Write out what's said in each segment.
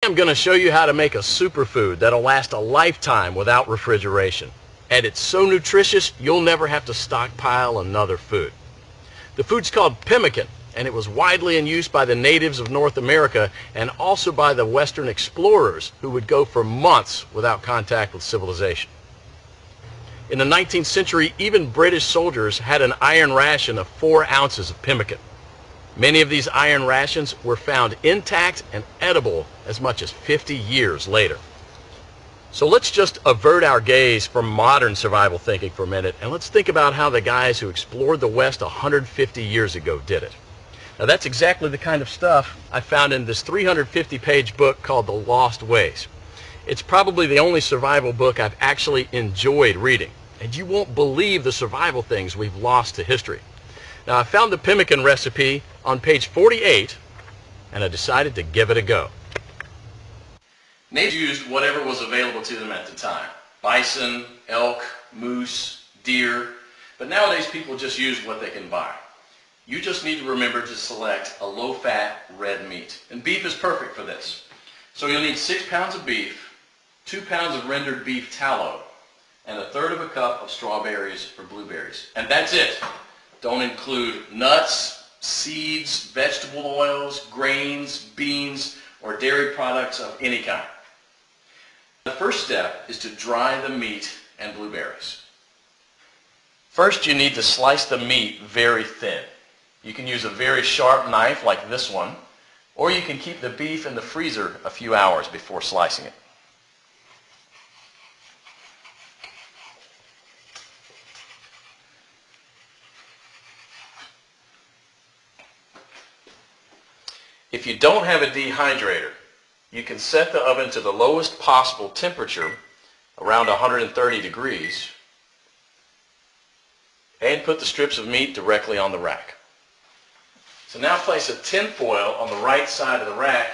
I'm going to show you how to make a superfood that'll last a lifetime without refrigeration. And it's so nutritious, you'll never have to stockpile another food. The food's called pemmican, and it was widely in use by the natives of North America and also by the Western explorers who would go for months without contact with civilization. In the 19th century, even British soldiers had an iron ration of 4 ounces of pemmican. Many of these iron rations were found intact and edible as much as 50 years later. So let's just avert our gaze from modern survival thinking for a minute, and let's think about how the guys who explored the West 150 years ago did it. Now that's exactly the kind of stuff I found in this 350-page book called The Lost Ways. It's probably the only survival book I've actually enjoyed reading, and you won't believe the survival things we've lost to history. Now I found the pemmican recipe on page 48, and I decided to give it a go. Natives used whatever was available to them at the time. Bison, elk, moose, deer, but nowadays people just use what they can buy. You just need to remember to select a low-fat red meat, and beef is perfect for this. So you'll need 6 pounds of beef, 2 pounds of rendered beef tallow, and 1/3 cup of strawberries or blueberries. And that's it. Don't include nuts, seeds, vegetable oils, grains, beans, or dairy products of any kind. The first step is to dry the meat and blueberries. First, you need to slice the meat very thin. You can use a very sharp knife like this one, or you can keep the beef in the freezer a few hours before slicing it. If you don't have a dehydrator, you can set the oven to the lowest possible temperature, around 130 degrees, and put the strips of meat directly on the rack. So now place a tin foil on the right side of the rack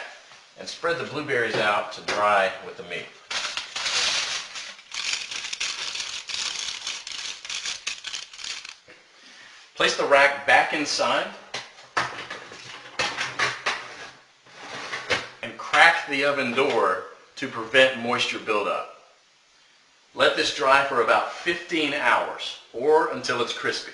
and spread the blueberries out to dry with the meat. Place the rack back inside and crack the oven door to prevent moisture buildup. Let this dry for about 15 hours or until it's crispy.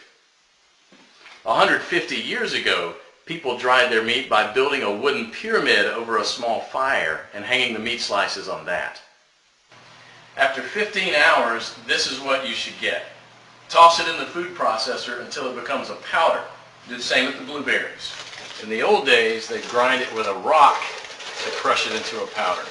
150 years ago, people dried their meat by building a wooden pyramid over a small fire and hanging the meat slices on that. After 15 hours, this is what you should get. Toss it in the food processor until it becomes a powder. Do the same with the blueberries. In the old days, they grind it with a rock to crush it into a powder.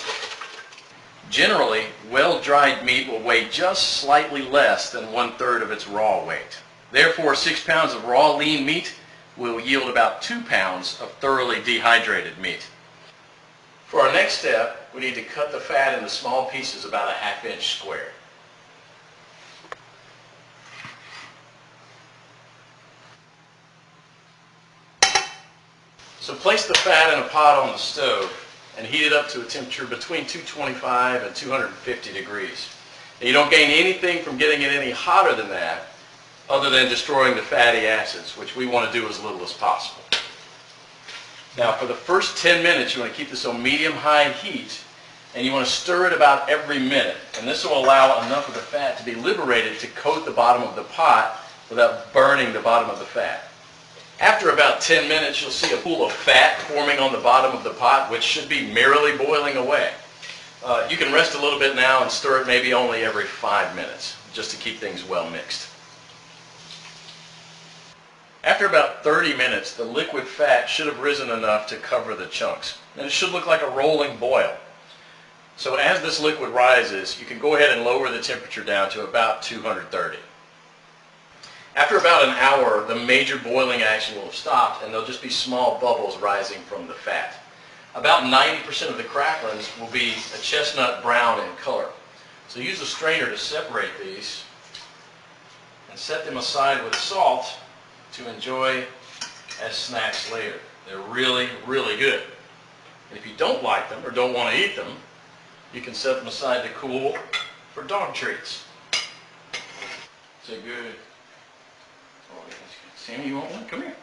Generally, well-dried meat will weigh just slightly less than 1/3 of its raw weight. Therefore, 6 pounds of raw lean meat will yield about 2 pounds of thoroughly dehydrated meat. For our next step, we need to cut the fat into small pieces about a 1/2 inch square. So place the fat in a pot on the stove and heat it up to a temperature between 225 and 250 degrees. Now, you don't gain anything from getting it any hotter than that other than destroying the fatty acids, which we want to do as little as possible. Now for the first 10 minutes you want to keep this on medium-high heat, and you want to stir it about every minute, and this will allow enough of the fat to be liberated to coat the bottom of the pot without burning the bottom of the fat. After about 10 minutes, you'll see a pool of fat forming on the bottom of the pot, which should be merrily boiling away. You can rest a little bit now and stir it maybe only every 5 minutes, just to keep things well mixed. After about 30 minutes, the liquid fat should have risen enough to cover the chunks, and it should look like a rolling boil. So as this liquid rises, you can go ahead and lower the temperature down to about 230. After about an hour, the major boiling action will have stopped, and there'll just be small bubbles rising from the fat. About 90% of the cracklings will be a chestnut brown in color. So use a strainer to separate these and set them aside with salt to enjoy as snacks later. They're really, really good. And if you don't like them or don't want to eat them, you can set them aside to cool for dog treats. So good. Sammy, you want one? Come here.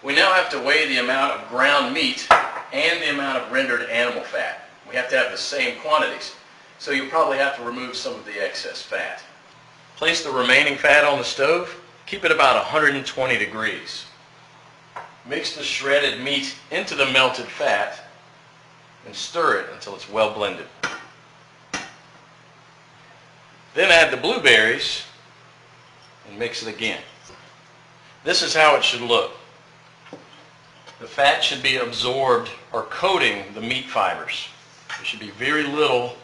We now have to weigh the amount of ground meat and the amount of rendered animal fat. We have to have the same quantities, so you'll probably have to remove some of the excess fat. Place the remaining fat on the stove. Keep it about 120 degrees. Mix the shredded meat into the melted fat and stir it until it's well blended. Then add the blueberries and mix it again. This is how it should look. The fat should be absorbed or coating the meat fibers. There should be very little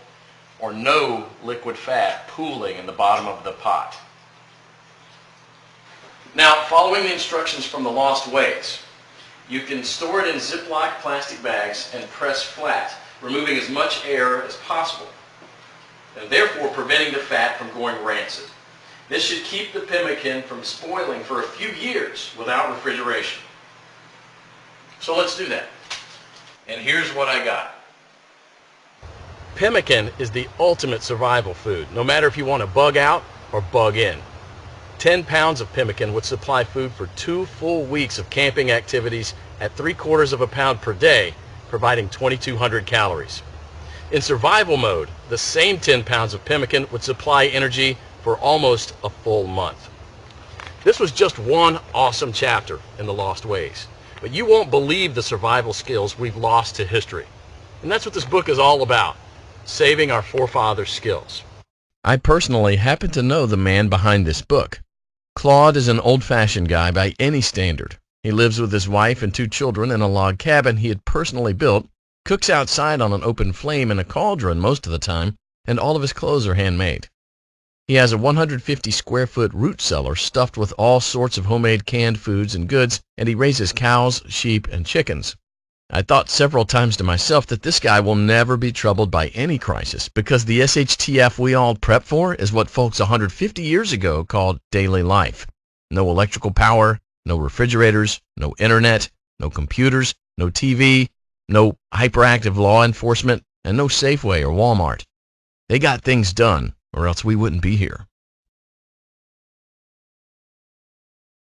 or no liquid fat pooling in the bottom of the pot. Now, following the instructions from the Lost Ways, you can store it in Ziploc plastic bags and press flat, removing as much air as possible, and therefore preventing the fat from going rancid. This should keep the pemmican from spoiling for a few years without refrigeration. So let's do that. And here's what I got. Pemmican is the ultimate survival food, no matter if you want to bug out or bug in. 10 pounds of pemmican would supply food for 2 full weeks of camping activities at 3/4 of a pound per day, providing 2,200 calories. In survival mode, the same 10 pounds of pemmican would supply energy for almost a full month. This was just one awesome chapter in the Lost Ways, but you won't believe the survival skills we've lost to history. And that's what this book is all about, saving our forefathers' skills. I personally happen to know the man behind this book. Claude is an old-fashioned guy by any standard. He lives with his wife and 2 children in a log cabin he had personally built, cooks outside on an open flame in a cauldron most of the time, and all of his clothes are handmade. He has a 150-square-foot root cellar stuffed with all sorts of homemade canned foods and goods, and he raises cows, sheep, and chickens. I thought several times to myself that this guy will never be troubled by any crisis, because the SHTF we all prep for is what folks 150 years ago called daily life. No electrical power, no refrigerators, no internet, no computers, no TV, no hyperactive law enforcement, and no Safeway or Walmart. They got things done, or else we wouldn't be here.